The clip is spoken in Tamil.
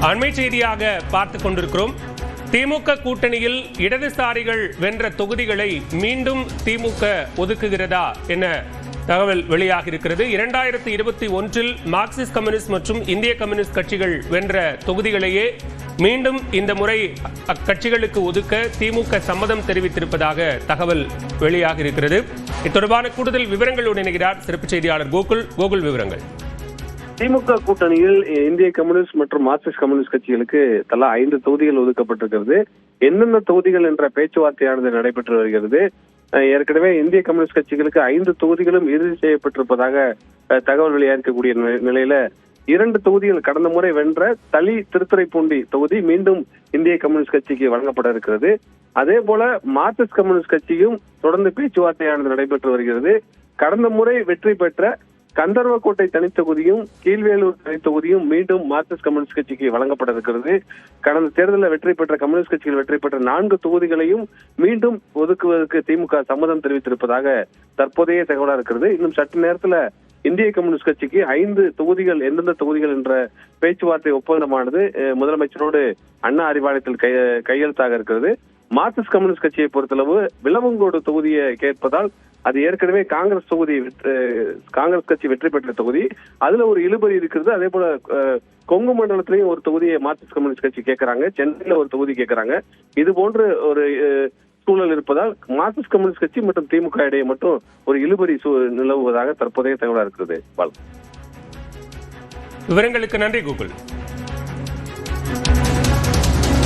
அண்மை செய்தியாக பார்த்துக் கொண்டிருக்கிறோம். திமுக கூட்டணியில் இடதுசாரிகள் வென்ற தொகுதிகளை மீண்டும் திமுக ஒதுக்குகிறதா என தகவல் வெளியாக இருக்கிறது. 2021 மார்க்சிஸ்ட் கம்யூனிஸ்ட் மற்றும் இந்திய கம்யூனிஸ்ட் கட்சிகள் வென்ற தொகுதிகளையே மீண்டும் இந்த முறை அக்கட்சிகளுக்கு ஒதுக்க திமுக சம்மதம் தெரிவித்திருப்பதாக தகவல் வெளியாக இருக்கிறது. இது தொடர்பான கூடுதல் விவரங்களோடு இணைகிறார் சிறப்பு செய்தியாளர் கோகுல். விவரங்கள். திமுக கூட்டணியில் இந்திய கம்யூனிஸ்ட் மற்றும் மார்க்சிஸ்ட் கம்யூனிஸ்ட் கட்சிகளுக்கு தலா 5 தொகுதிகள் ஒதுக்கப்பட்டிருக்கிறது. என்னென்ன தொகுதிகள் என்ற பேச்சுவார்த்தையானது நடைபெற்று வருகிறது. ஏற்கனவே இந்திய கம்யூனிஸ்ட் கட்சிகளுக்கு 5 தொகுதிகளும் இறுதி செய்யப்பட்டிருப்பதாக தகவல் வெளியாகக்கூடிய நிலையில 2 தொகுதிகள் கடந்த முறை வென்ற தளி திருத்துறைப்பூண்டி தொகுதி மீண்டும் இந்திய கம்யூனிஸ்ட் கட்சிக்கு வழங்கப்பட இருக்கிறது. அதே போல மார்க்சிஸ்ட் கம்யூனிஸ்ட் கட்சியும் தொடர்ந்து பேச்சுவார்த்தையானது நடைபெற்று வருகிறது. கடந்த முறை வெற்றி பெற்ற கந்தர்வக்கோட்டை தனித்தொகுதியும் கீழ்வேலூர் தனித்தொகுதியும் மீண்டும் மார்க்சிஸ்ட் கம்யூனிஸ்ட் கட்சிக்கு வழங்கப்பட இருக்கிறது. கடந்த தேர்தலில் வெற்றி பெற்ற கம்யூனிஸ்ட் கட்சிகள் வெற்றி பெற்ற 4 தொகுதிகளையும் மீண்டும் ஒதுக்குவதற்கு திமுக சம்மதம் தெரிவித்திருப்பதாக தற்போதைய தகவலா இருக்கிறது. இன்னும் சற்று நேரத்துல இந்திய கம்யூனிஸ்ட் கட்சிக்கு 5 தொகுதிகள் எந்தெந்த தொகுதிகள் என்ற பேச்சுவார்த்தை ஒப்பந்தமானது முதலமைச்சரோடு அண்ணா அறிவாலயத்தில் கையெழுத்தாக இருக்கிறது. மார்க்சிஸ்ட் கம்யூனிஸ்ட் கட்சியை பொறுத்தளவு விளவங்கோடு தொகுதியை கேட்பதால் அது ஏற்கனவே காங்கிரஸ் கட்சி வெற்றி பெற்ற தொகுதி, அதுல ஒரு இழுபறி இருக்கிறது. அதே போல கொங்கு மண்டலத்திலையும் ஒரு தொகுதியை மார்க்சிஸ்ட் கம்யூனிஸ்ட் கட்சி கேட்கறாங்க, சென்னையில ஒரு தொகுதி கேட்கறாங்க. இது போன்ற ஒரு சூழல் இருப்பதால் மார்க்சிஸ்ட் கம்யூனிஸ்ட் கட்சி மற்றும் திமுக இடையே மட்டும் ஒரு இழுபறி நிலவுவதாக தற்போதைய தகவலா இருக்கிறது. விவரங்களுக்கு நன்றி கோகுல்.